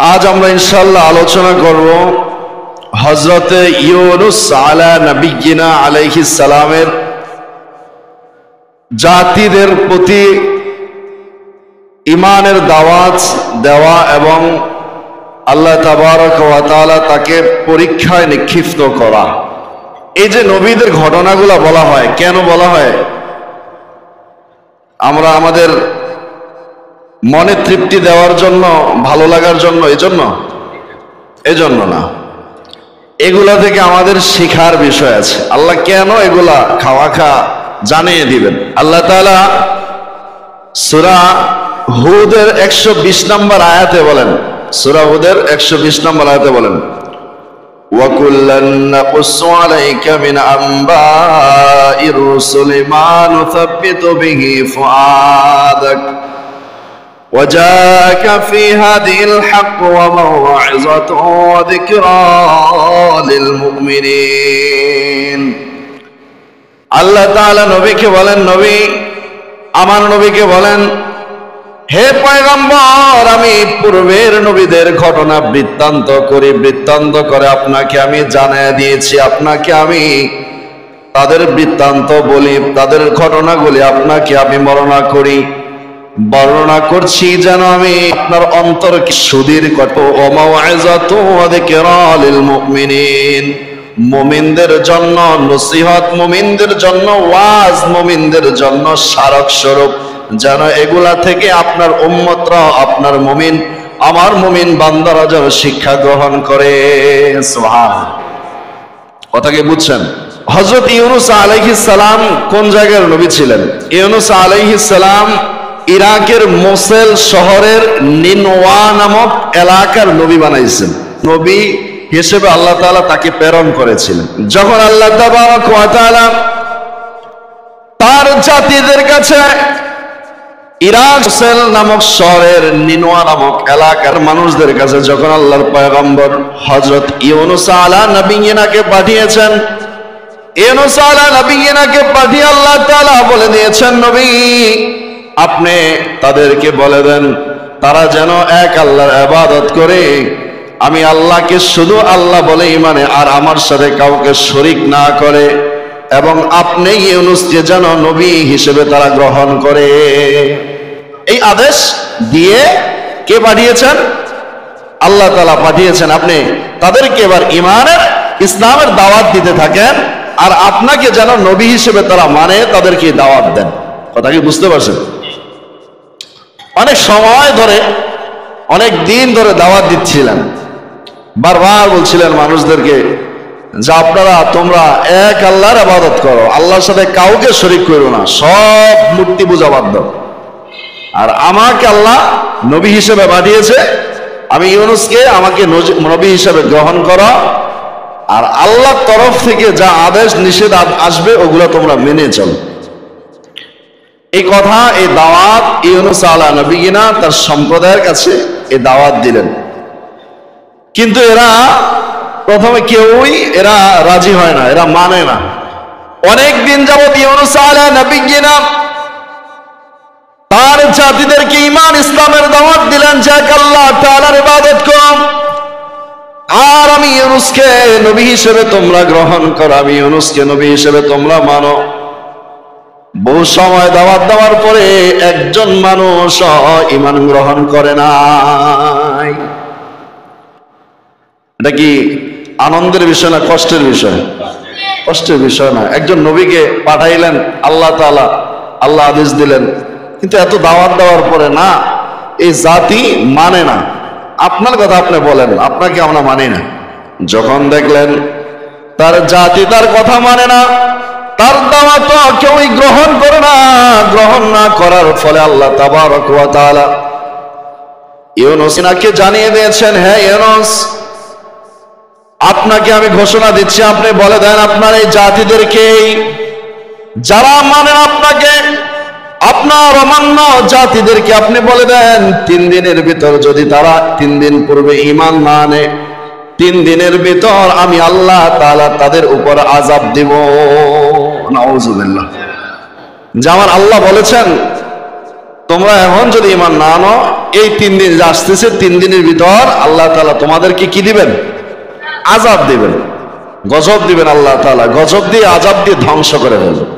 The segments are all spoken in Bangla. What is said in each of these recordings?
আজ আমরা ইনশাআল্লাহ আলোচনা করব হযরতে ইউনুস আলা নবিয়িনা আলাইহিস সালামের জাতিদের প্রতি ঈমানের দাওয়াত দেওয়া এবং আল্লাহ তাবারক ওয়া তাআলা তাকে পরীক্ষায় নিক্ষিপ্ত করা। এই যে নবীদের ঘটনাগুলো বলা হয়, কেন বলা হয়? আমরা আমাদের মনে তৃপ্তি দেওয়ার জন্য, ভালো লাগার জন্য, এজন্য না। এগুলা থেকে আমাদের শিখার বিষয় আছে। আল্লাহ কেন এগুলা খাওয়া জানিয়ে দিবেন। আল্লাহ তাআলা সূরা হুদের 120 নম্বর আয়াতে বলেন, সূরা হুদের 120 নম্বর আয়াতে বলেন, وَكُلًّا نَقُصُّ عَلَيْكَ مِنْ أَنْبَاءِ الرُّسُلِ مَا نُثَبِّتُ بِهِ فُؤَادَكَ وَجَاءَكَ فِي هَذِهِ الْحَقُّ وَمَوْعِظَةٌ وَذِكْرَى لِلْمُؤْمِنِينَ। আল্লাহ তাআলা নবীকে বলেন, নবী আমার নবীকে বলেন, হে পয়গম্বর, আমি পূর্বের নবীদের ঘটনা বৃত্তান্ত করে আপনাকে আমি জানিয়ে দিয়েছি। আপনাকে আমি তাদের বৃত্তান্ত বলি, তাদের ঘটনাগুলি আপনাকে আমি বর্ণনা করছি যেন আমি আপনার অন্তরকে সুদীর্ঘ ওয়ামাউইযাতু ওয়া যিকরা লিল মুমিনিন, মুমিনদের জন্য নসিহত, মুমিনদের জন্য ওয়াজ, মুমিনদের জন্য স্মারক স্বরূপ, যেন এগুলা থেকে আপনার উম্মতরা, আপনার মুমিন, আমার মুমিন বান্দারা যেন শিক্ষা গ্রহণ করে। সুবহানাল্লাহ। কথা কি বুঝছেন? হযরত ইউনুস আলাইহিস সালাম কোন জায়গার নবী ছিলেন? ইউনুস আলাইহিস সালাম ইরাকের মোসেল শহরের নিনওয়া নামক এলাকার নবী বানাইছেন। নবী হিসেবে আল্লাহ তাআলা তাকে প্রেরণ করেছিলেন। যখন আল্লাহ তাবারক ওয়া তাআলা তার জাতিদের কাছে ইরাক মোসেল নামক শহরের নিনওয়া নামক এলাকার মানুষদের কাছে যখন আল্লাহর পয়গম্বর হযরত ইউনুস আলা নবিয়িনাকে পাঠিয়েছেন, ইউনুস আলা নবিয়িনাকে পাঠিয়ে আল্লাহ তাআলা বলে দিয়েছেন, নবী আপনি তাদেরকে বলে দেন তারা যেন এক আল্লাহর ইবাদত করে, আমি আল্লাহকে শুধু আল্লাহ বলেই মানে, আর আমার সাথে কাউকে শরীক না করে, এবং আপনি ইউনুসকে যেন নবী হিসেবে তারা গ্রহণ করে। এই আদেশ দিয়ে কে পাঠিয়েছেন? আল্লাহ তাআলা পাঠিয়েছেন। আপনি তাদেরকে এবার ঈমানের, ইসলামের দাওয়াত দিতে থাকেন, আর আপনাকে যেন নবী হিসেবে তারা মানে, তাদেরকে দাওয়াত দেন। কথা কি বুঝতে পারছেন? অনেক সময় ধরে, অনেক দিন ধরে দাওয়াত দিচ্ছিলেন, বারবার বলছিলেন মানুষদেরকে যে তোমরা এক আল্লাহর ইবাদত করো, আল্লাহর সাথে কাউকে শরীক করো না, সব মূর্তি পূজা বাদ দাও, আর আমাকে আল্লাহ নবী হিসেবে পাঠিয়েছে, আমি ইউনুসকে আমাকে নবী হিসেবে গ্রহণ করো, আর আল্লাহর তরফ থেকে যা আদেশ নিষেধ আসবে ওগুলো তোমরা মেনে চলো। এই কথা, এই দাওয়াত ইউনুস আলা নবিয়িনা তার সম্প্রদায়ের কাছে এই দাওয়াত দিলেন। কিন্তু এরা প্রথমে কেউই রাজি হয় না, এরা মানে না। অনেক দিন যাবত ইউনুস আলা নবিয়িনা তার জাতিদেরকে ঈমান, ইসলামের দাওয়াত দিলেন যে এক আল্লাহ তাআলার ইবাদত করো, আর আমি ইউনুসকে নবী হিসেবে তোমরা গ্রহণ করো, আমি ইউনুসকে নবী হিসেবে তোমরা মানো। বহু সময় দাওয়াত দেওয়ার পরে একজন মানুষ ঈমান গ্রহণ করে নাই। এটা কি আনন্দের বিষয় না কষ্টের বিষয়? কষ্টের বিষয় না। একজন নবীকে পাঠাইলেন আল্লাহ তাআলা, আল্লাহ আদেশ দিলেন, কিন্তু এত দাওয়াত দেওয়ার পরে না, এই জাতি মানে না। আপনার কথা আপনি বলেন, আপনাকে আমরা মানি না। যখন দেখলেন তার জাতি তার কথা মানে না, তার দাওয়াত কেউই গ্রহণ করে না, গ্রহণ না করার ফলে আল্লাহ তাবারক ওয়া তাআলা ইউনুসকে জানিয়ে দিয়েছেন, হে ইউনুস, আপনাকে আমি ঘোষণা দিচ্ছি, আপনি বলে দেন আপনার এই জাতিদেরকে, যারা মানে আপনাকে, আপনার অমান্য জাতিদেরকে আপনি বলে দেন 3 দিনের ভিতর যদি তারা 3 দিন পূর্বে ঈমান না আনে, 3 দিনের ভিতর আমি আল্লাহ তাআলা তাদের উপর আযাব দিব। নাউযুবিল্লাহ। যে আমার আল্লাহ বলেছেন তোমরা এখন যদি ঈমান না আনো, এই 3 দিন যে আসতেছে 3 দিনের ভিতর আল্লাহ তাআলা তোমাদেরকে কি দিবেন? আযাব দিবেন, গজব দিবেন। আল্লাহ তাআলা গজব দিয়ে আযাব দিয়ে ধ্বংস করে ফেলবেন,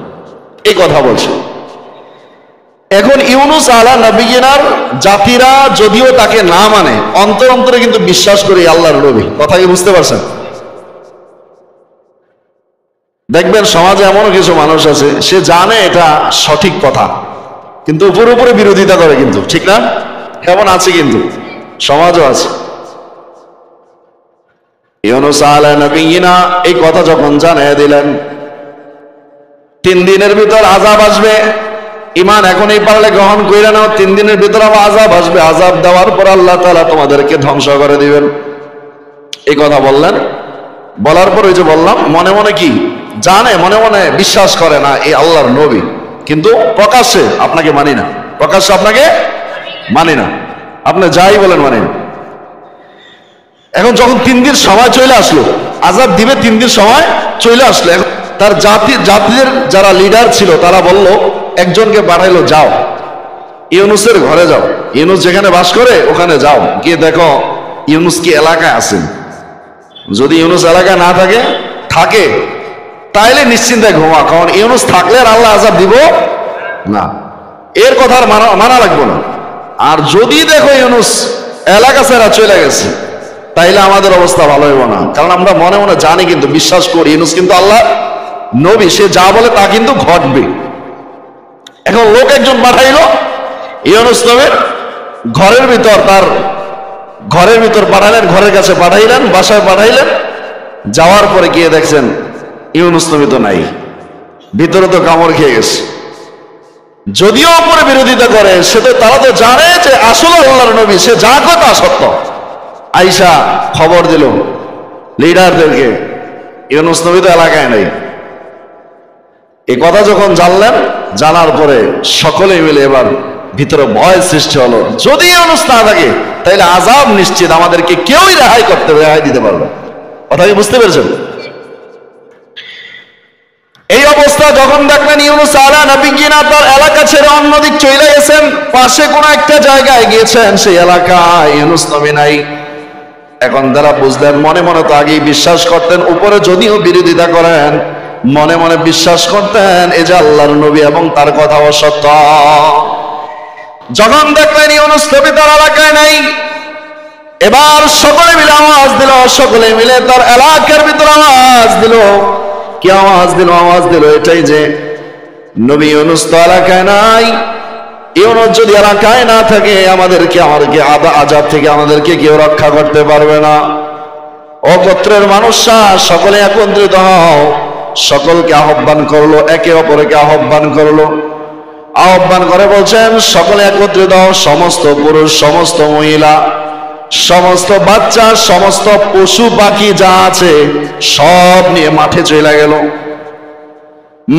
এই কথা বলছে। এখন ইউনুস আলা নবিয়িনার জাতিরা যদিও তাকে না মানে, অন্তর অন্তরে কিন্তু বিশ্বাস করে আল্লাহর নবী। কথা কি বুঝতে পারছেন? দেখবেন সমাজে এমনও কিছু মানুষ আছে, সে জানে এটা সঠিক কথা, কিন্তু উপরে উপরে বিরোধিতা করে, কিন্তু ঠিক না? এমন আছে, কিন্তু সমাজও আছে। ইউনুস আলা নবিয়িনা এই কথা যখন জানিয়ে দিলেন 3 দিনের ভিতর আযাব আসবে, ঈমান এখনই পারলে গ্রহণ কইরা নাও, 3 দিনের ভিতর আবার আযাব আসবে, আযাব দেওয়ার পর আল্লাহ তাআলা তোমাদেরকে ধ্বংস করে দিবেন, এই কথা বললেন। বলার পর ওই যে বললাম, মনে মনে কি জানে, মনে মনে বিশ্বাস করে না এই আল্লাহর নবী, কিন্তু প্রকাশ্যে আপনাকে মানি না, প্রকাশ্যে আপনাকে মানি না, আপনি যাই বলেন মানি না। এখন যখন 3 দিন সময় চলে আসলো, আযাব দিবে 3 দিন সময় চলে আসলো, এখন তার জাতির যারা লিডার ছিল তারা বলল, একজনকে পাঠাইলো, যাও ইউনুসের ঘরে যাও, ইউনুস যেখানে বাস করে ওখানে যাও, গিয়ে দেখো ইউনুস কি এলাকায় আছেন। যদি ইউনুস এলাকায় না থাকে তাইলে নিশ্চিন্তে ঘুমা, কারণ ইউনুস থাকলে আর আল্লাহ আযাব দিব না, এর কথা আর মানা লাগবে না। আর যদি দেখো ইউনুস এলাকা ছেড়ে চলে গেছে, তাইলে আমাদের অবস্থা ভালো হইব না, কারণ আমরা মনে মনে জানি, কিন্তু বিশ্বাস করি ইউনুস কিন্তু আল্লাহ নবী, সে যা বলে তা কিন্তু ঘটবে। এখন লোক একজন পাঠাইলো ইউনুস নবীর ঘরের ভিতর, তার ঘরের ভিতর পাঠালেন, ঘরের কাছে পাঠাইলেন, বাসায় পাঠাইলেন। যাওয়ার পরে গিয়ে দেখছেন ইউনুস নবী তো নাই, ভিতরে তো কামড় খেয়ে গেছে। যদিও উপরে বিরোধিতা করে, সে তো তারা তো জানে যে আসলে আল্লাহর নবী, সে যা কথা সত্য। আইসা খবর দিল লিডারদেরকে, ইউনুস নবী তো এলাকায় নাই। এই কথা যখন জানলেন, জানার পরে সকলে মিলে এবার ভিতরে ভয় সৃষ্টি হলো, যদি ইউনুস না থাকে তাহলে আযাব নিশ্চিত, আমাদেরকে কেউই রেহাই দিতে পারবে। কথা কি বুঝতে পেরেছেন? এই অবস্থা যখন দেখলেন ইউনুস আলা নবিয়িনা তার এলাকা ছেড়ে অন্যদিক চলে গেছেন, পাশে কোন একটা জায়গায় গিয়েছেন, সেই এলাকায় ইউনুস নবী নাই। এখন তারা বুঝলেন, মনে মনে তো আগেই বিশ্বাস করতেন, উপরে যদিও বিরোধিতা করেন, মনে মনে বিশ্বাস করতেন এই যে আল্লাহর নবী এবং তার কথা সত্য। যখন দেখলেন ইউনুস নবী তার এলাকায় নাই, এবার সকলে মিলে আওয়াজ দিল, সকলে মিলে তার এলাকার ভিতরে আওয়াজ দিল। কি আওয়াজ দিল? আওয়াজ দিল এটাই যে নবী ইউনুস তো এলাকায় নাই, ইউনুস যদি এলাকায় না থাকে আমাদেরকে আযাব থেকে আমাদেরকে কেউ রক্ষা করতে পারবে না। ও গোত্রের মানুষরা সকলে একত্রিত হও, সকলকে আহ্বান করলো, একে অপরকে আহ্বান করলো, আহ্বান করে বলছেন সকলে একত্রিত হও, সমস্ত পুরুষ, সমস্ত মহিলা, সমস্ত বাচ্চা, সমস্ত পশু পাখি যা আছে সব নিয়ে মাঠে চলে গেল।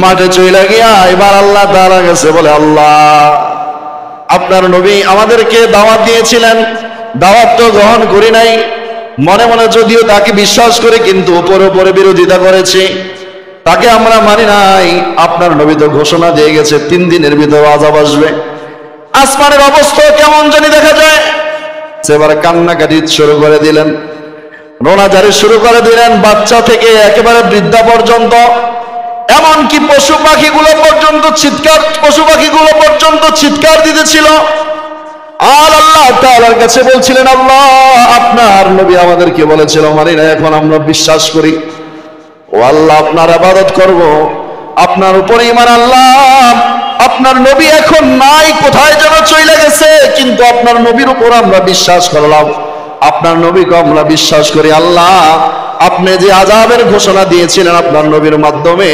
মাঠে চলে গিয়া এবার আল্লাহ তাআলা কাছে বলে, আল্লাহ আপনার নবী আমাদেরকে দাওয়াত দিয়েছিলেন, দাওয়াত তো গ্রহণ করি নাই, মনে মনে যদিও তাকে বিশ্বাস করে কিন্তু উপরে উপরে বিরোধিতা করেছি, তাকে আমরা মানি নাই। আপনার নবী তো ঘোষণা দিয়ে গেছে 3 দিনের ভিতর আযাব আসবে। আসমানের অবস্থা কেমন জানি দেখা যায়। সেবারে কান্নাকাটি শুরু করে দিলেন, রোনাজারি শুরু করে দিলেন, বাচ্চা থেকে একেবারে বৃদ্ধা পর্যন্ত, এমনকি পশু পাখিগুলো পর্যন্ত চিৎকার দিতেছিল। আর আল্লাহ তাআলার কাছে বলছিলেন, আল্লাহ আপনার নবী আমাদেরকে বলেছিল মানি না, এখন আমরা বিশ্বাস করি। ও আল্লাহ আপনার ইবাদত করব, আপনার উপরে ঈমান আনলাম। আপনার নবী এখন নাই, কোথায় যেন চলে গেছে, কিন্তু আপনার নবীর উপর আমরা বিশ্বাস করলাম, আপনার নবীকে আমরা বিশ্বাস করি। আল্লাহ আপনি যে আযাবের ঘোষণা দিয়েছিলেন আপনার নবীর মাধ্যমে,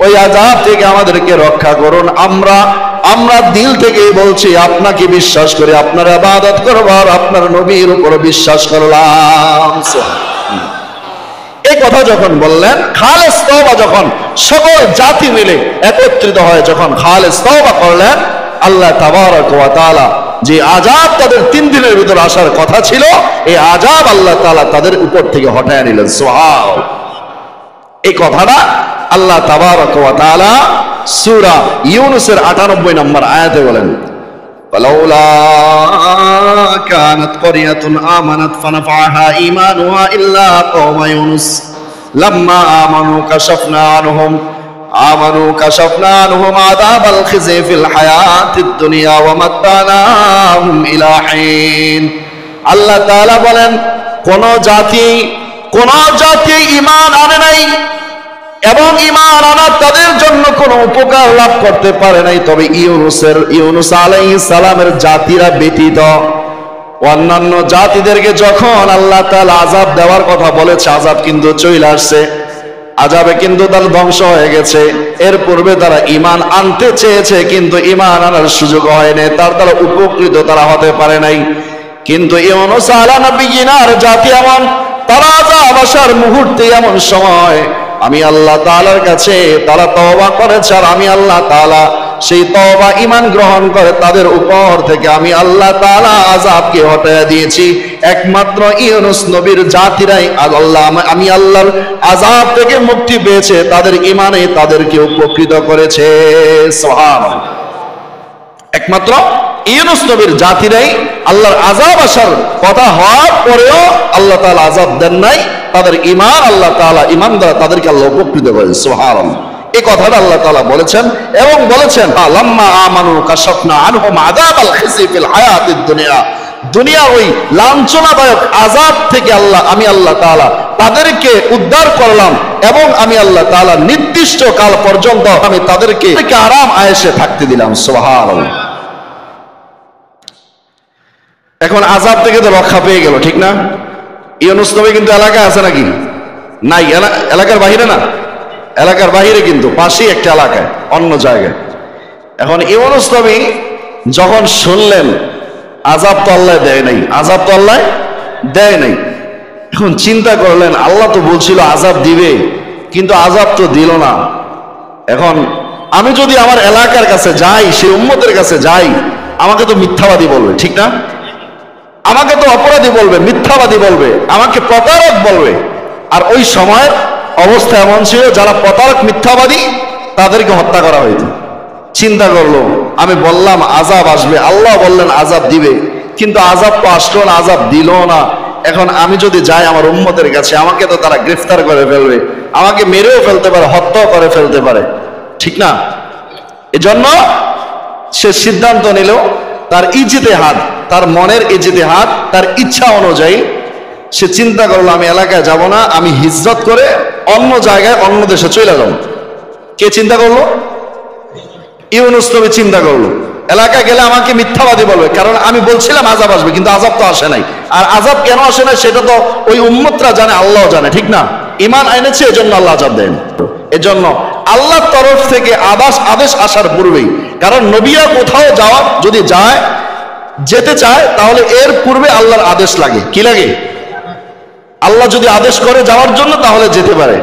ওই আযাব থেকে আমাদেরকে রক্ষা করুন। আমরা দিল থেকেই বলছি, আপনাকে বিশ্বাস করি, আপনার ইবাদত করব, আর আপনার নবীর উপর বিশ্বাস করলাম। এই কথা যখন বললেন, খালেস তওবা, যখন সকল জাতি মিলে একত্রিত হয়, যখন খালেস তওবা করলেন, আল্লাহ তাবারক ওয়া তাআলা যে আযাব তাদের 3 দিনের ভিতর আসার কথা ছিল, এই আযাব আল্লাহ তাআলা তাদের উপর থেকে হটায় নিলেন। সুবহান। এই কথাটা আল্লাহ তাবারক ওয়া তাআলা সূরা ইউনূসের ৯৮ নম্বর আয়াতে বলেন, ফালাউলা কানাত ক্বরিয়াতুন আমানাত ফানাফাআহা ঈমানুহা ইল্লা কওমা ইউনুস লাম্মা আমানু কাশাফনা আনহুম আযাবাল খিজি ফিল হায়াতিদ দুনিয়া ওয়া মাত্তানাহুম ইলা হিন। আল্লাহ তাআলা বলেন, কোন জাতি ঈমান আনে নাই এবং ঈমান আনার তাদের জন্য কোনো উপকার লাভ করতে পারে নাই, তবে ইউনুস আলাইহিস সালামের জাতিরা ব্যতীত অন্যান্য জাতিদেরকে যখন আল্লাহ তাআলা আযাব দেওয়ার কথা বলেছে, আযাব কিন্তু চলে আসছে, আযাবে কিন্তু তার ধ্বংস হয়ে গেছে। এর পূর্বে তারা ঈমান আনতে চেয়েছে কিন্তু ঈমান আনার সুযোগ হয়নি, তার দ্বারা উপকৃত তারা হতে পারে নাই। কিন্তু ইউনুস আলাইহিস নবীর জাতি এমন, তারা আযাব আসার মুহূর্তে এমন সময় আমি আল্লাহ তাআলার কাছে তারা তওবা করেছে, আর আমি আল্লাহ তাআলা সেই তওবা ঈমান গ্রহণ করে তাদের উপর থেকে আমি আল্লাহ তাআলা আযাবকে হটায়া দিয়েছি। একমাত্র ইউনুস নবীর জাতিরাই আমি আল্লাহর আযাব থেকে মুক্তি পেয়েছে, তাদের ঈমানে তাদেরকে উপকৃত করেছে। সুবহানাল্লাহ। একমাত্র ইউনুস নবীর জাতিরাই আল্লাহর আযাব আসার কথা হওয়ার পরেও আল্লাহ তাআলা আযাব দেন নাই, তাদের ঈমান আল্লাহ তাআলা ঈমান দ্বারা তাদেরকে আল্লাহ উপকৃত করেন। সুবহানাল্লাহ। এই কথাটা আল্লাহ তাআলা বলেছেন এবং বলেছেন লাম্মা আমানু কাশাফনা আনহুম আযাবাল খিজি ফিল হায়াতিদ দুনিয়া, দুনিয়ার ওই লাঞ্ছনাদায়ক আযাব থেকে আমি আল্লাহ তাআলা তাদেরকে উদ্ধার করলাম এবং আমি আল্লাহ তাআলা নির্দিষ্ট কাল পর্যন্ত আমি তাদেরকে আরাম আয়েশে থাকতে দিলাম। সুবহানাল্লাহ। এখন আযাব থেকে তো রক্ষা পেয়ে গেল, ঠিক না? ইউনুস নবী কিন্তু এলাকায় আছে নাকি? নাই, এলাকার বাহিরে না, এলাকার বাহিরে কিন্তু পাশেই একটা এলাকায় অন্য জায়গায়। এখন ইউনুস নবী যখন শুনলেন আযাব তো আল্লাহ দেয় নাই, আযাব তো আল্লাহ দেয় নাই, এখন চিন্তা করলেন আল্লাহ তো বলছিল আযাব দিবে কিন্তু আযাব তো দিল না। এখন আমি যদি আমার এলাকার কাছে যাই, সেই উম্মতের কাছে যাই, আমাকে তো মিথ্যাবাদী বলবে, ঠিক না? আমাকে তো অপরাধী বলবে, মিথ্যাবাদী বলবে, আমাকে প্রতারক বলবে। আর ওই সময়ের অবস্থা এমন ছিল যারা প্রতারক মিথ্যাবাদী তাদেরকে হত্যা করা হইত। চিন্তা করলো, আমি বললাম আযাব আসবে, আল্লাহ বললেন আযাব দিবে, কিন্তু আযাব তো আসলো না, আযাব দিল না। এখন আমি যদি যাই আমার উম্মতের কাছে, আমাকে তো তারা গ্রেফতার করে ফেলবে, আমাকে মেরেও ফেলতে পারে, হত্যাও করে ফেলতে পারে, ঠিক না? এজন্য সে সিদ্ধান্ত নিল, তার ইজতিহাদ, তার মনের ইজতিহাদ, তার ইচ্ছা অনুযায়ী সে চিন্তা করলো আমি এলাকায় যাব না, আমি হিজরত করে অন্য জায়গায় অন্য দেশে চলে যাব। কে চিন্তা করলো? ইউনুস নবী চিন্তা করলো এলাকায় গেলে আমাকে মিথ্যাবাদী বলবে, কারণ আমি বলছিলাম আযাব আসবে কিন্তু আযাব তো আসে নাই। আর আযাব কেন আসে নাই সেটা তো ওই উম্মতরা জানে, আল্লাহ জানে, ঠিক না? ঈমান এনেছে এজন্য আল্লাহ আযাব দেন। এজন্য আল্লাহর তরফ থেকে আদেশ আসার পূর্বেই, কারণ নবীরা কোথাও যাওয়া যদি যেতে চায় তাহলে এর পূর্বে আল্লাহর আদেশ লাগে। কি লাগে? আল্লাহ যদি আদেশ করে যাওয়ার জন্য তাহলে যেতে পারে,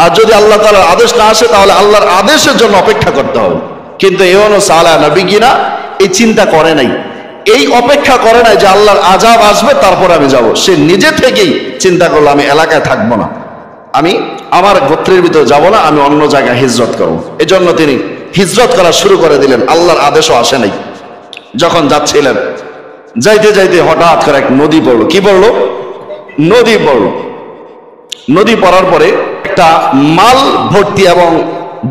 আর যদি আল্লাহ তাআলার আদেশ না আসে তাহলে আল্লাহর আদেশের জন্য অপেক্ষা করতে হবে। কিন্তু ইউনুস আলাইহিস নবীরা এই চিন্তা করে নাই, এই অপেক্ষা করে নাই যে আল্লাহর আযাব আসবে তারপর আমি যাব। সে নিজে থেকেই চিন্তা করলো আমি এলাকায় থাকবো না, আমি আমার গোত্রের ভিতরে যাব না, আমি অন্য জায়গায় হিজরত করব। এজন্য তিনি হিজরত করা শুরু করে দিলেন, আল্লাহর আদেশও আসে নাই। যখন যাচ্ছিলেন, যাইতে যাইতে হঠাৎ করে এক নদী পড়লো। কি পড়লো? নদী পড়লো। নদী পড়ার পরে একটা মাল ভর্তি এবং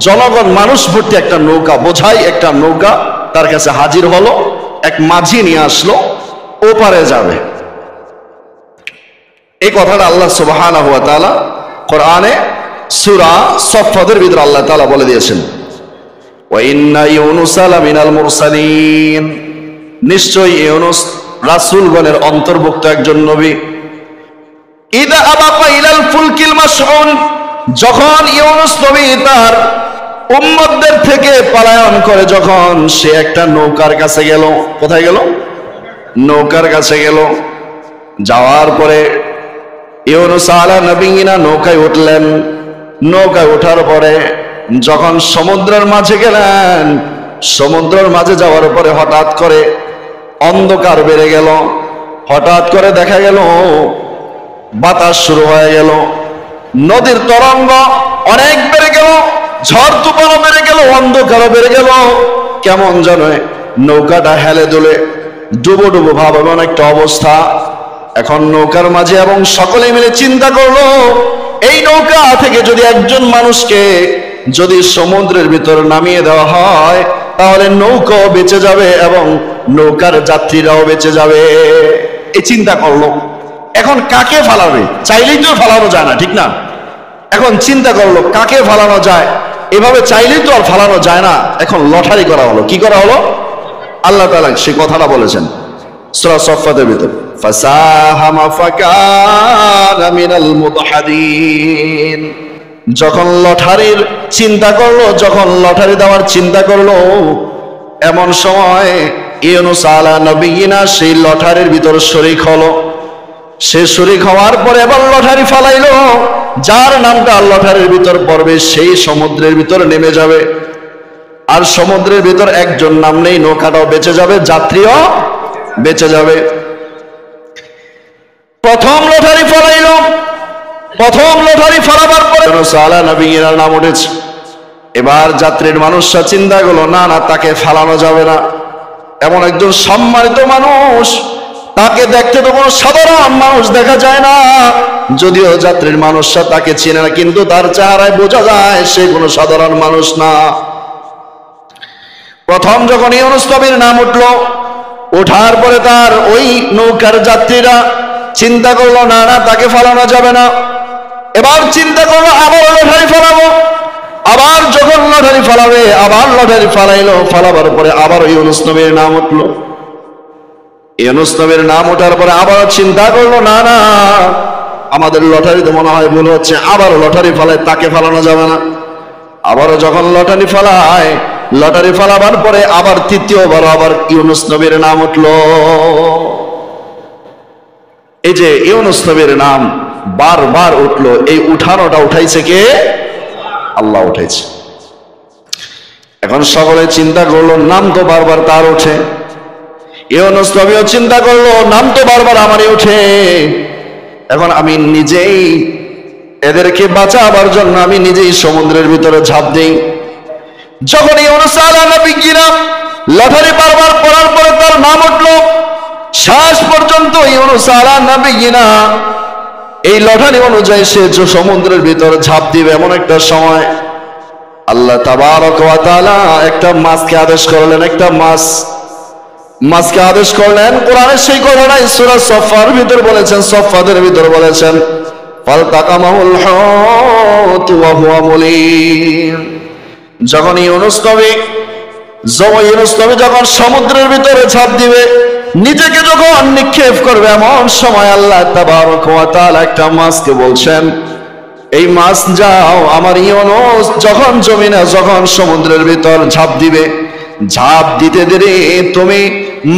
জনগণ মানুষ ভর্তি একটা নৌকা, বোঝাই একটা নৌকা তার কাছে হাজির হলো। এক মাঝি নিয়ে আসলো, ওপারে যাবে। এই কথাটা আল্লাহ সুবহানাহু ওয়া তাআলা কোরআনে সূরা সফফাতের ভিতরে আল্লাহ তাআলা বলে দিয়েছেন, ওয়া ইন্না ইউনুসা লামিনাল মুরসালিন, নিশ্চয়ই ইউনুস রাসূলগণের অন্তর্ভুক্ত একজন নবী। ইদা আবাকা ইলাল ফুলকিল মাশউন, যখন ইউনুস নবী তার উম্মতদের থেকে পলায়ন করে যখন সে একটা নৌকার কাছে গেল। কোথায় গেল? নৌকার কাছে গেল। যাওয়ার পরে ইউনুস আলাইহিস নবীনা নৌকায় উঠলেন। নৌকায় ওঠার পরে যখন সমুদ্রের মাঝে গেলেন, সমুদ্রের মাঝে যাওয়ার পরে হঠাৎ করে অন্ধকার বেড়ে গেল। হঠাৎ করে দেখা গেল বাতাস শুরু হয়ে গেল, নদীর তরঙ্গ অনেক বেড়ে গেল, ঝড় তুফানও বেড়ে গেল, অন্ধকারও বেড়ে গেল। কেমন যেন নৌকাটা হেলে দুলে ডুবো ডুবো ভাব এমন একটা অবস্থা। এখন নৌকার মাঝে এবং সকলে মিলে চিন্তা করলো, এই নৌকা থেকে যদি একজন মানুষকে যদি সমুদ্রের ভিতর নামিয়ে দেওয়া হয় তাহলে নৌকাও বেঁচে যাবে এবং নৌকার যাত্রীরাও বেঁচে যাবে। এই চিন্তা করলো। এখন কাকে ফালাবে? চাইলেই তো ফালানো যায় না, ঠিক না? এখন চিন্তা করলো কাকে ফালানো যায়, এভাবে চাইলেই তো আর ফালানো যায় না। এখন লটারি করা হলো। কি করা হলো? আল্লাহ তাআলা সেই কথাটা বলেছেন সূরা সফফাতের ভিতর, ফাসাহামা ফাকানা মিনাল মুদহাদিন। যখন লটারির চিন্তা করলো, যখন লটারি দেওয়ার চিন্তা করলো, এমন সময় ইউনূস আলা নবিয়িনা সেই লটারির ভিতর শরীক হলো। সে শরীক হওয়ার পরে এবার লটারি ফালাইলো, যার নামটা লটারির ভিতর পড়বে সেই সমুদ্রের ভিতর নেমে যাবে। আর সমুদ্রের ভিতর একজন নাম নেই, নৌকাটাও বেঁচে যাবে, যাত্রীও বেঁচে যাবে। প্রথম লটারি ফালাইলো। প্রথম লটারি ফালাবার পরে ইউনূস আলা নবিয়িনার নাম উঠেছে। এবার যাত্রীর মানুষরা চিন্তা করলো, না না, তাকে ফালানো যাবে না। এমন একজন সম্মানিত মানুষ, তাকে দেখতে তো কোনো সাধারণ মানুষ দেখা যায় না। যদিও যাত্রীর মানুষরা তাকে চেনে না, কিন্তু তার চেহারায় বোঝা যায় সে কোনো সাধারণ মানুষ না। প্রথম যখন ইউনূস নবীর নাম উঠলো, ওঠার পরে তার ওই নৌকার যাত্রীরা চিন্তা করলো, না না, তাকে ফালানো যাবে না। এবার চিন্তা করলো আবার লটারি ফালাবো। আবার যখন লটারি ফালাবে, আবার লটারি ফালাইলো। ফালাবার পরে আবার ইউনূস নবীর নাম উঠলো। ইউনূস নবীর নাম ওঠার পরে আবার চিন্তা করলো, না না, আমাদের লটারিতে মনে হয় ভুল হচ্ছে। আবার লটারি ফালায়, তাকে ফালানো যাবে না। আবারও যখন লটারি ফালায়, লটারি ফালাবার পরে আবার তৃতীয়বার আবার ইউনূস নবীর নাম উঠলো। এই যে ইউনূস নবীর নাম বারবার উঠলো, এই উঠানোটা উঠাইছে কে? আল্লাহ উঠাইছে। এখন সকলে চিন্তা করলো, নাম তো বারবার তার ওঠে। ইউনূস নবীও চিন্তা করলো, নাম তো বারবার আমারই ওঠে। এখন আমি নিজেই এদেরকে বাঁচাবার জন্য আমি নিজেই সমুদ্রের ভিতরে ঝাঁপ দিই। যখন ইউনূস আলা নবিয়িনা লটারি বারবার পড়ার পরে তার নাম উঠলো, শেষ পর্যন্ত ইউনূস আলা নবিয়িনা এই লটারি অনুযায়ী সে সমুদ্রের ভিতরে ঝাঁপ দিবে। এমন একটা সময় আল্লাহ তাবারক ওয়া তাআলা একটা মাছকে আদেশ করলেন। একটা মাছকে আদেশ করলেন। কোরআনের সেই ঘটনায় সূরা সফফার ভিতর বলেছেন, সফফাতের ভিতর বলেছেন, ফালতাকামাহুল হুত ওয়া হুয়া মুলিম। যখন ইউনূস নবী যখন সমুদ্রের ভিতরে ঝাঁপ দিবে, নিজেকে যখন নিক্ষেপ করবে, এমন সময় আল্লাহ তাবারক ওয়া তাআলা একটা মাছকে বলছেন, এই মাছ যাও, আমার ইউনূস যখন জমিনে যখন সমুদ্রের ভিতর ঝাঁপ দিবে, ঝাঁপ দিতে দেরি তুমি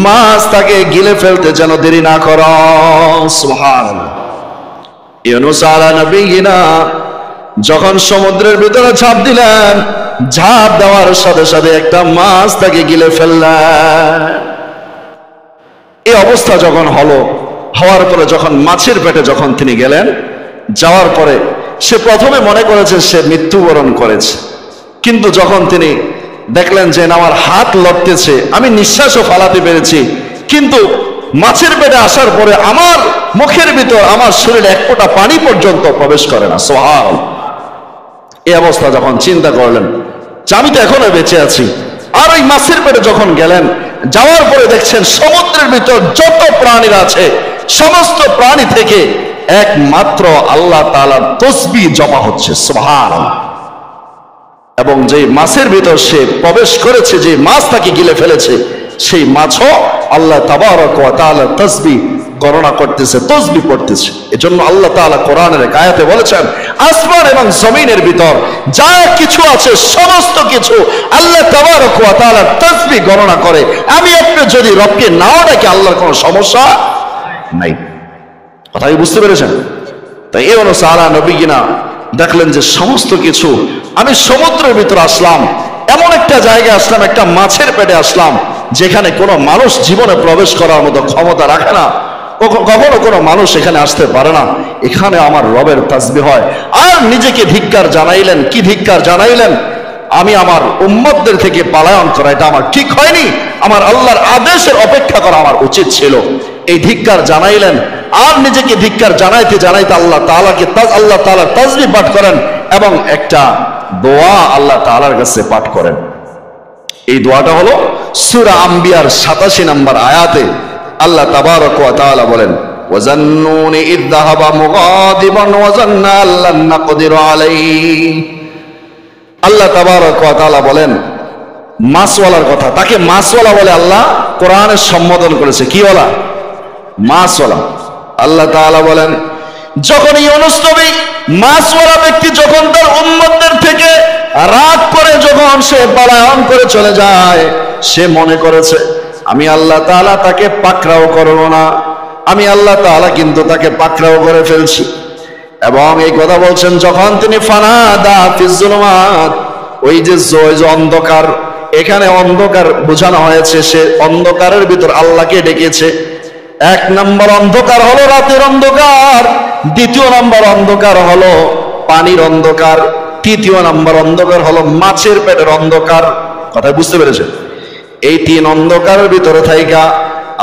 মাছ তাকে গিলে ফেলতে যেন দেরি না করো। সুবহানাল্লাহ। ইউনূস আলা নবিয়িনা যখন সমুদ্রের ভিতরে ঝাঁপ দিলেন, ঝাঁপ দেওয়ার সাথে সাথে একটা মাছ তাকে গিলে ফেললেন। এই অবস্থা যখন হওয়ার পরে যখন মাছের পেটে যখন তিনি গেলেন, যাওয়ার পরে সে প্রথমে মনে করেছে সে মৃত্যুবরণ করেছে। কিন্তু যখন তিনি দেখলেন যে আমার হাত লড়তেছে, আমি নিঃশ্বাসও ফালাতে পেরেছি, কিন্তু মাছের পেটে আসার পরে আমার মুখের ভিতর আমার শরীরে এক ফোঁটা পানি পর্যন্ত প্রবেশ করে না। সুবহানাল্লাহ। এই অবস্থা যখন চিন্তা করলেন যে আমি তো এখনো বেঁচে আছি। আর ওই মাছের পেটে যখন গেলেন, যাওয়ার পরে দেখছেন সমুদ্রের ভিতর যত প্রাণীরা আছে সমস্ত প্রাণী থেকে একমাত্র আল্লাহ তাআলার তাসবিহ জমা হচ্ছে। সুবহানাল্লাহ। এবং যে মাছের ভিতর সে প্রবেশ করেছে, যে মাছ তাকে গিলে ফেলেছে, সেই মাছও আল্লাহ তাবারক ওয়া তাআলা তাসবিহ গণনা করতেছে, তাসবিহ পড়তেছে। এজন্য আল্লাহ তাআলা কোরআনের এক আয়াতে বলেছেন, আসমান এবং জমিনের ভিতর যা কিছু আছে সমস্ত কিছু আল্লাহ তাবারক ওয়া তাআলা তাসবিহ গণনা করে। আমি আপনি যদি রবকে নাও ডাকি, আল্লাহর কোনো সমস্যা নাই। কথা কি বুঝতে পেরেছেন? তাই ইউনূস আলা নবিয়িনা দেখলেন যে সমস্ত কিছু, আমি সমুদ্রের ভিতর আসলাম, এমন একটা জায়গায় আসলাম, একটা মাছের পেটে আসলাম যেখানে কোনো মানুষ জীবনে প্রবেশ করার মতো ক্ষমতা রাখে না, কখনো কোনো মানুষ এখানে আসতে পারে না। এখানে আমার রবের তাসবিহ হয়। আর নিজেকে ধিক্কার জানাইলেন। কি ধিক্কার জানাইলেন? আমি আমার উম্মতদের থেকে পালায়ন করা এটা আমার ঠিক হয়নি, আমার আল্লাহর আদেশের অপেক্ষা করা আমার উচিত ছিল। এই ধিক্কার জানাইলেন, আর নিজেকে ধিক্কার জানাইতে জানাইতে আল্লাহ তাআলাকে আল্লাহ তাআলার তাসবিহ পাঠ করেন এবং একটা দোয়া আল্লাহ তাআলার কাছে পাঠ করেন। এই দোয়াটা হলো সূরা আম্বিয়ার 87 নম্বর আয়াতে আল্লাহ তাবারক ওয়া তাআলা বলেন, ওয়াজান্নুনি ইয যাহাবা মুগাদিবান ওয়া জান্না আল্লান নাকদিরু আলাইহি। আল্লাহ তাবারক ওয়া তাআলা বলেন মাছওয়ালার কথা, তাকে মাছওয়ালা বলে আল্লাহ কোরআনে সম্বোধন করেছে। কি বলা? মাছওয়ালা। আল্লাহ তাআলা বলেন, যখন ইউনূস নবী মাছওয়ালা ব্যক্তি যখন তার উম্মতদের থেকে রাগ করে যখন সে পলায়ন করে চলে যায়, সে মনে করেছে আমি আল্লাহ তাআলা তাকে পাকড়াও করব না, আমি আল্লাহ তাআলা কিন্তু তাকে পাকড়াও করে ফেলছি। এবং এই কথা বলছেন যখন তিনি ফানাদা ফিজ যুলুমাত, ওই যে অন্ধকার, এখানে অন্ধকার বোঝানো হয়েছে, সে অন্ধকারের ভিতর আল্লাহকে ডেকেছে। এক নম্বর অন্ধকার হলো রাতের অন্ধকার, দ্বিতীয় নম্বর অন্ধকার হলো পানির অন্ধকার, তৃতীয় নম্বর অন্ধকার হলো মাছের পেটের অন্ধকার। কথা বুঝতে পেরেছেন? এই তিন অন্ধকারের ভিতরে থাইকা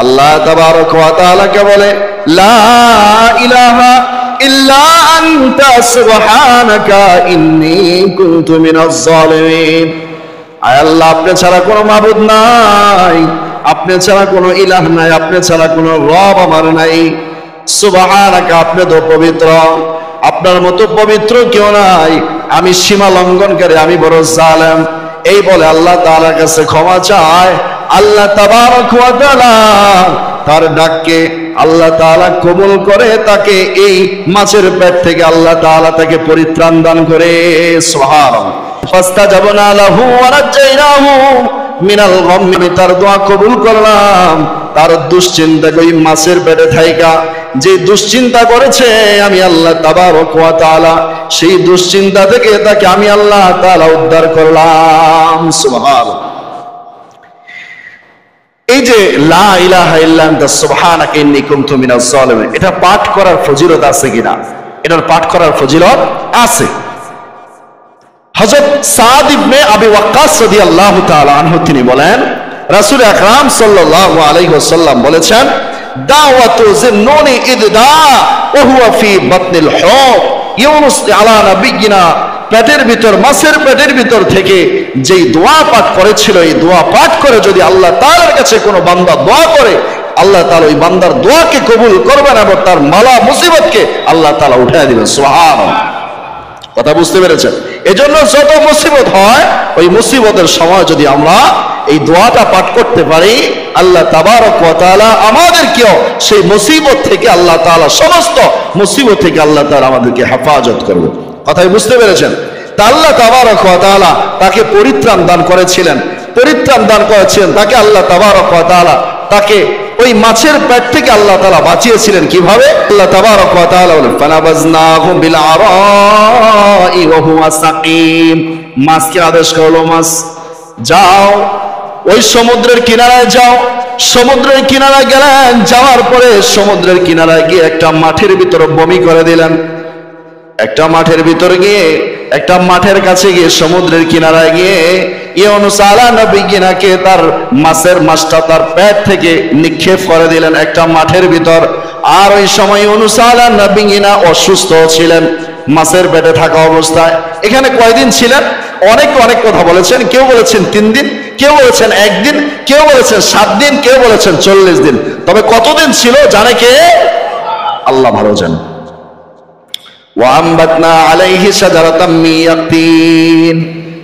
আল্লাহ তাবারক ওয়া তাআলাকে বলে, লা ইলাহা ইল্লা আনতা সুবহানাকা ইন্নী কুনতু মিনাজ জালিমিন। আয় আল্লাহ, আপনি ছাড়া কোনো মাবুদ নাই, আপনি ছাড়া কোনো ইলাহ নাই, আপনি ছাড়া কোনো রব আমার নাই। সুবহানাকা, আপনি তো পবিত্র, আপনার মতো পবিত্র কেউ নাই, আমি সীমা লঙ্ঘনকারী, আমি বড় জালেম। এই বলে আল্লাহ তাআলার কাছে ক্ষমা চায়। আল্লাহ তাবারক ওয়া তাআলা তার ডাককে আল্লাহ তাআলা কবুল করে, তাকে এই মাছের পেট থেকে আল্লাহ তাআলা তাকে পরিত্রাণ দান করে। সুবহানাল্লাহ। ফাস্তাজাবনা লাহু ওয়া নাজাইনাহু মিনাল গাম্মি, আমি তার দোয়া কবুল করলাম। তার দুশ্চিন্তা ওই মাছের পেটে থাইকা যে দুশ্চিন্তা করেছে, আমি আল্লাহ তাবারক ওয়া তাআলা সেই দুশ্চিন্তা থেকে তাকে আমি আল্লাহ তাআলা উদ্ধার করলাম। সুবহানাল্লাহ। এই যে লা ইলাহা ইল্লা আনতা সুবহানাকা ইন্নী কুনতু মিনাজ জালিমিন, এটা পাঠ করার ফজিলত আছে কিনা? এটার পাঠ করার ফজিলত আছে। হযরত সাদ ইবনে আবি ওয়াক্কাস রাদিয়াল্লাহু তাআলা আনহু তিনি বলেন, রাসূল আকরাম সাল্লাল্লাহু আলাইহি ওয়াসাল্লাম বলেছেন, দাওয়াতু জিন্নুনি ইদদা ওয়া হুয়া ফি বাতনিল হুত, ইউনুস আলা নবিয়িনা পেটের ভিতর, মাছের পেটের ভিতর থেকে যেই দোয়া পাঠ করেছিল, এই দোয়া পাঠ করে যদি আল্লাহ তাআলার কাছে কোনো বান্দা দোয়া করে, আল্লাহ তাআলা ওই বান্দার দোয়াকে কবুল করবেন এবং তার মালা মুসিবতকে আল্লাহ তাআলা উঠায় দিবেন। সুবহানাল্লাহ। কথা বুঝতে পেরেছেন? এজন্য যত মুসিবত হয়, ওই মুসিবতের সময় যদি আমরা এই দোয়াটা পাঠ করতে পারি, আল্লাহ তাবারক ওয়া তাআলা আমাদেরকেও সেই মুসিবত থেকে আল্লাহ তাআলা, সমস্ত মুসিবত থেকে আল্লাহ তাআলা আমাদেরকে হেফাজত করবে। কথাই বুঝতে পেরেছেন? তা আল্লাহ তাবারক ওয়া তাআলা তাকে পরিত্রাণ দান করেছিলেন, তাকে আল্লাহ তাবারক ওয়া তাআলা তাকে ওই মাছের পেট থেকে আল্লাহ তাআলা বাঁচিয়েছিলেন। কিভাবে? আল্লাহ তাবারক ওয়া তাআলা বলেন, ফানাবাজনাহু বিল আরাই ওয়া হুয়া সাকিম। মাছকে আদেশ করলো, মাছ যাও ওই সমুদ্রের কিনারায় যাও। সমুদ্রের কিনারায় গেলেন, যাওয়ার পরে সমুদ্রের কিনারায় গিয়ে একটা মাঠের ভিতরে বমি করে দিলেন। একটা মাঠের ভিতরে গিয়ে, একটা মাঠের কাছে গিয়ে, সমুদ্রের কিনারায় গিয়ে ইউনুস আলা নবিয়িনাকে তার মাছটা তার পেট থেকে নিক্ষেপ করে দিলেন একটা মাঠের ভিতর। আর ওই সময় ইউনুস আলা নবিয়িনা অসুস্থ ছিলেন মাছের পেটে থাকা অবস্থায়। এখানে কয়দিন ছিলেন? অনেক কথা বলেছেন। কেউ বলেছেন 3 দিন, কেউ বলেছেন 1 দিন, কেউ বলেছেন 7 দিন, কেউ বলেছেন 40 দিন। তবে কতদিন ছিল জানে কে? আল্লাহ ভালো জানেন। ওয়াম্বাতনা আলাইহি শাজারাতাম মিন ইয়াকতিন,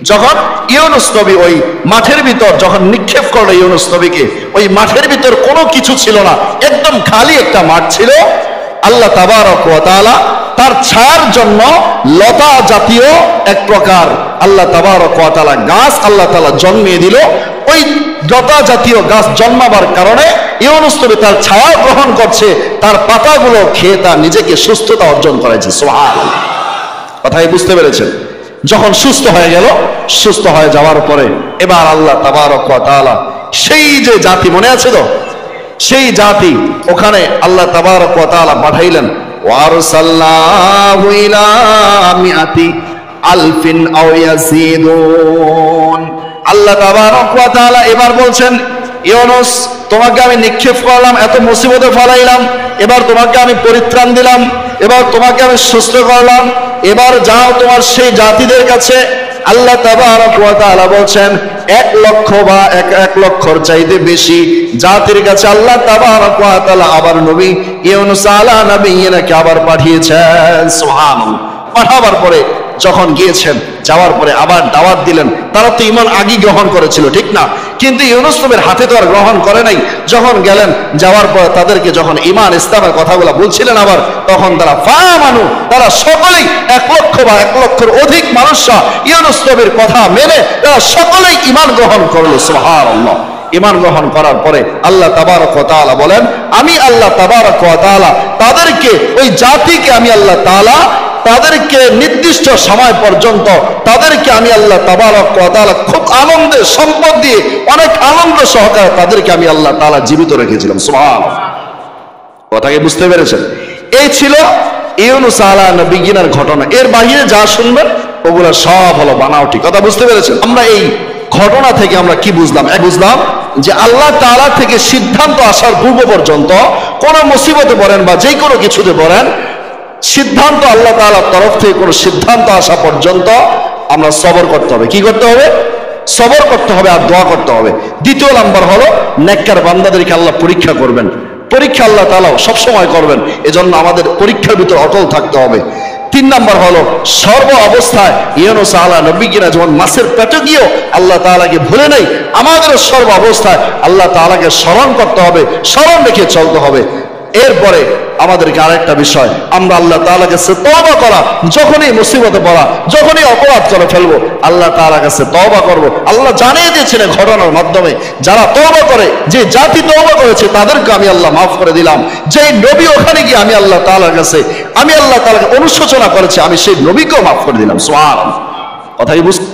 যখন ইউনুস নবী ওই মাঠের ভিতর যখন নিক্ষেপ করলো ইউনুস নবীকে, ওই মাঠের ভিতর কোনো কিছু ছিল না, একদম খালি একটা মাঠ ছিল। আল্লাহ তাবারক ওয়া তাআলা তার ছায়ার জন্য লতা জাতীয় এক প্রকার আল্লাহ তাবারক ওয়া তাআলা গাছ আল্লাহ তাআলা জন্মিয়ে দিল। ওই লতা জাতীয় গাছ জন্মাবার কারণে ইউনুস নবী তার ছায়া গ্রহণ করছে, তার পাতাগুলো খেয়ে তার নিজেকে সুস্থতা অর্জন করেছে। সুবহানাল্লাহ। কথাই বুঝতে পেরেছেন? যখন সুস্থ হয়ে গেল, সুস্থ হয়ে যাওয়ার পরে এবার আল্লাহ তাবারক ওয়া তাআলা সেই যে জাতি, মনে আছে তো, সেই জাতি ওখানে আল্লাহ তাবারক ওয়া তাআলা পাঠাইলেন। ওয়ারসালনাহু ইলা মিআতি আলফিন আও ইয়াজিদুন। আল্লাহ তাবারক ওয়া তাআলা এবার বলছেন ইউনুস, তোমাকে আমি নিক্ষেপ করলাম, এত মুসিবতে ফলাইলাম, এবার তোমাকে আমি পরিত্রাণ দিলাম, এবার তোমাকে আমি সুস্থ করলাম, এবার যাও তোমার সেই জাতিদের কাছে। আল্লাহ তাবারক ওয়া তাআলা বলছেন 1 লক্ষ বা 1 লক্ষর চাইতে বেশি জাতির কাছে আল্লাহ তাবারক ওয়া তাআলা আবার নবী ইউনুস আলা নবিয়্যিনাকে আবার পাঠিয়েছেন। সুবহানাল্লাহ। পাঠাবার পরে যখন গিয়েছেন, যাওয়ার পরে আবার দাওয়াত দিলেন। তারা তো ঈমান আগেই গ্রহণ করেছিল, ঠিক না? কিন্তু ইউনুস নবীর হাতে তো আর গ্রহণ করে নাই। যখন গেলেন, যাওয়ার পর তাদেরকে যখন ঈমান ইসলামের কথাগুলো বলছিলেন আবার, তখন তারা ফামানু, তারা সকলেই 1 লক্ষ বা 1 লক্ষের অধিক মানুষরা ইউনুস নবীর কথা মেনে তারা সকলেই ঈমান গ্রহণ করলো। সুবহানাল্লাহ। ঈমান গ্রহণ করার পরে আল্লাহ তাবারক ওয়া তাআলা বলেন, আমি আল্লাহ তাবারক ওয়া তাআলা তাদেরকে, ওই জাতিকে আমি আল্লাহ তাআলা তাদেরকে নির্দিষ্ট সময় পর্যন্ত তাদেরকে আমি আল্লাহ তাবারক ওয়া তাআলা খুব আনন্দের সম্পদ দিয়ে অনেক আনন্দ সহকারে তাদেরকে আমি আল্লাহ তাআলা জীবিত রেখেছিলাম। সুবহানাল্লাহ। কথা কি বুঝতে পেরেছেন? এই ছিল ইউনুস আলা নবিয়্যিনার ঘটনা। এর বাইরে যা শুনবেন ওগুলো সব হলো বানাওটি। কথা বুঝতে পেরেছেন? আমরা এই ঘটনা থেকে আমরা কি বুঝলাম? বুঝলাম যে আল্লাহ তাআলা থেকে সিদ্ধান্ত আসার পূর্ব পর্যন্ত কোন মুসিবতে পড়েন বা যে কোনো কিছুতে পড়েন, সিদ্ধান্ত আল্লাহ তাআলার তরফ থেকে কোনো সিদ্ধান্ত আসা পর্যন্ত আমরা সবর করতে হবে। কি করতে হবে? সবর করতে হবে আর দোয়া করতে হবে। দ্বিতীয় নাম্বার হলো নেককার বান্দাদেরকে আল্লাহ পরীক্ষা করবেন। পরীক্ষা আল্লাহ তাআলা সবসময় করবেন, এজন্য আমাদের পরীক্ষার ভিতর অটল থাকতে হবে। 3 নাম্বার হলো সর্ব অবস্থায় ইউনুস আলা নবিয়্যিনা যেমন মাছের পেটে গিয়েও আল্লাহ তাআলাকে ভুলে নাই, আমাদের সর্ব অবস্থায় আল্লাহ তাআলাকে স্মরণ করতে হবে, স্মরণ রেখে চলতে হবে। এরপরে আমাদেরকে আরেকটা বিষয়, আমরা আল্লাহ তাআলার কাছে তওবা করা। যখনই মুসিবতে পড়া, যখনই অপরাধ করে ফেলবো, আল্লাহ তাআলার কাছে তওবা করব। আল্লাহ জানিয়ে দিয়েছিলেন ঘটনার মাধ্যমে, যারা তওবা করে, যে জাতি তওবা করেছে তাদেরকে আমি আল্লাহ মাফ করে দিলাম। যে নবী ওখানে গিয়ে আমি আল্লাহ তাআলার কাছে আমি আল্লাহ তাআলাকে অনুশোচনা করেছে, আমি সেই নবীকেও মাফ করে দিলাম। সুবহানাল্লাহ। কথাই বুঝতে